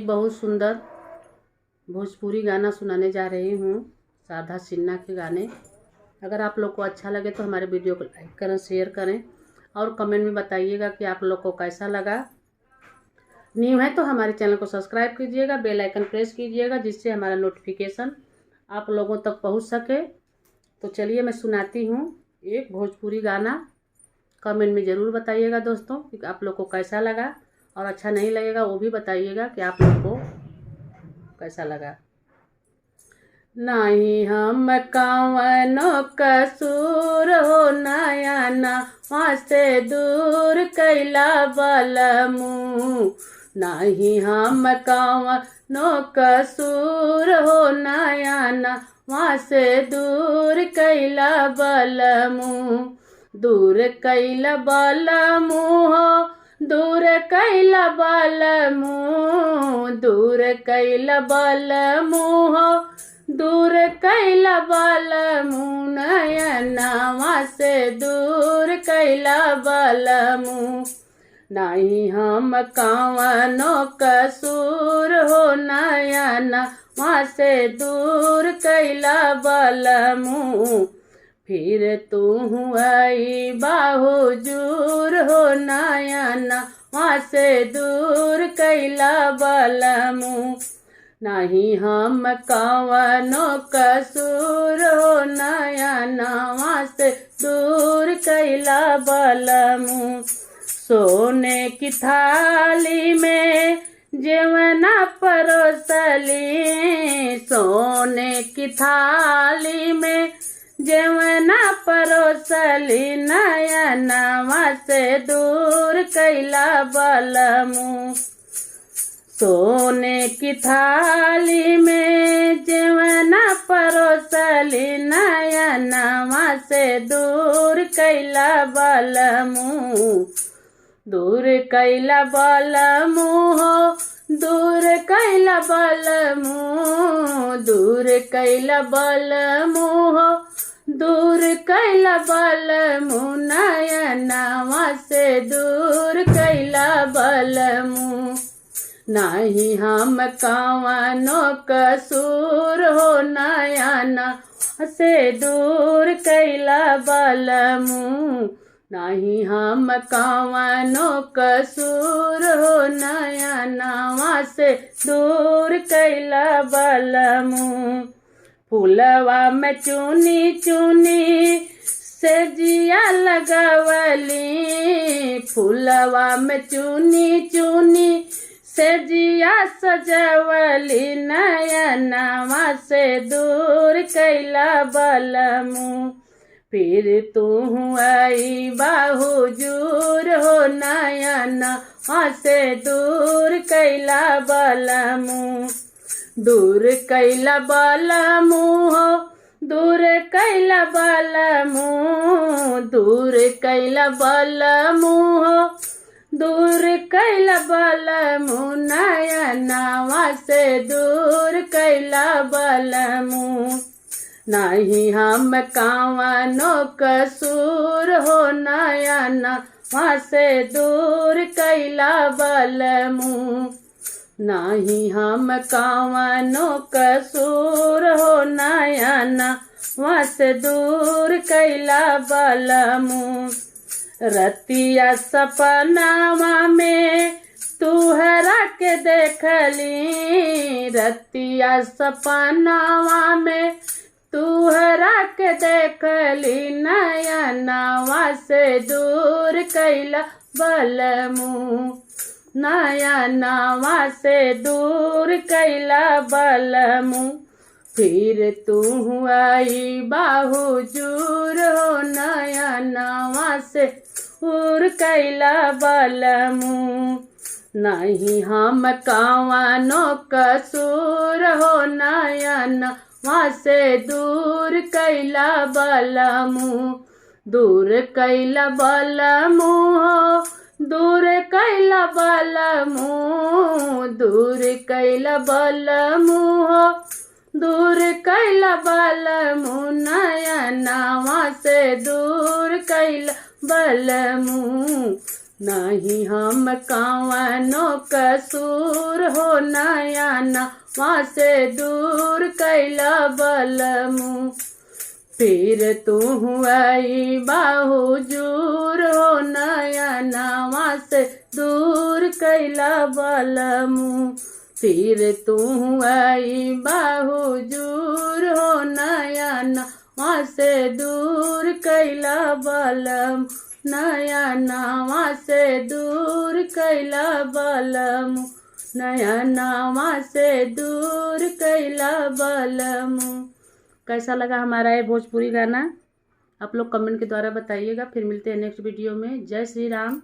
बहुत सुंदर भोजपुरी गाना सुनाने जा रही हूँ, शारदा सिन्हा के गाने। अगर आप लोग को अच्छा लगे तो हमारे वीडियो को लाइक करें, शेयर करें और कमेंट में बताइएगा कि आप लोग को कैसा लगा। न्यू है तो हमारे चैनल को सब्सक्राइब कीजिएगा, बेल आइकन प्रेस कीजिएगा, जिससे हमारा नोटिफिकेशन आप लोगों तक पहुँच सके। तो चलिए मैं सुनाती हूँ एक भोजपुरी गाना। कमेंट में ज़रूर बताइएगा दोस्तों कि आप लोग को कैसा लगा, और अच्छा नहीं लगेगा वो भी बताइएगा कि आप लोग को कैसा लगा। नहीं हम कवनो कसूर हो, नयना वहाँ से दूर कैला बलमू। नहीं हम कवनो कसूर हो, नयना वहाँ से दूर कैला बलमू। दूर कैला बलमू हो, दूर कैला बलमू, दूर कैला बलमू हो, दूर कैला बलमू। नयनवा से दूर कैला बलमू। नहीं हम कवनो कसूर हो, नयनवा से दूर कैला बलमू। फिर तू आई बाहुजूर हो, नयना वहाँ से दूर कैला बलमू। नहीं हम कवनो कसूर हो, नयना वहाँ से दूर कैला बलमू। सोने की थाली में जेवना परोसली, सोने की थाली में जेवना परोसली। नयनवा से दूर कैला बलमू। सोने की थाली में जेवना परोसली, नयनवा से दूर कैला बलमू। दूर कैला बलमू हो, दूर कैला बलमू, दूर कैला बलमू हो, दूर कैला बलमू। नयनवा से दूर कैला बलमू। नहीं हम कवनो कसूर हो, नयना से दूर कैला बलमू। नहीं हम कवनो कसूर हो, नयनवा से दूर कैला बलमू। फूलवा में चुनी चुनी से जिया लगवली, फूलवा में चुनी चुनी से जिया सजवली। नयनवा से दूर कैला बलमू। फिर तू आई बाहुजूर हो, नयना वहाँ से दूर कैला बलमू। दूर कैला बलमू हो, दूर कैला बलमू, दूर कैला बलमू हो, दूर कैला बलमू। नयनवा से दूर कैला बलमू। नहीं हम कवनो कसूर हो, नयना वहाँ से दूर कैला बलमू। नहीं हम कवनो कसूर हो, नयना वहाँ से दूर कैला बलमू। रतिया सपनावा में तुहरा के देखली, रतिया सपनावा में तुहरा के देखली। नयनवा से दूर कैला बलमू। नयनवा से दूर कैला बलमू। फिर तू आई बाहुजूर हो, नयनवा से दूर कैला बलमू। नहीं हम कवनो कसूर हो, नयना वहाँ से दूर कैला बलमू। दूर कैला बलमू हो, दूर कैला बलमू, दूर कैला बलमू हो, दूर कैला बलमू। नयनवा से दूर कैला बलमू। नहीं हम कावनो कसूर हो नयना वहाँ से दूर कैला बलमू। फिर तू आई बाहुजूर हो नयना वहाँ से दूर कैला बलमू। फिर तू आई बाहुजूर हो नयना वहाँ से दूर कैला बलम। नयना वहाँ से दूर कैला बलमू। नयना वहाँ से दूर कैला बलमू। कैसा लगा हमारा ये भोजपुरी गाना आप लोग कमेंट के द्वारा बताइएगा। फिर मिलते हैं नेक्स्ट वीडियो में। जय श्री राम।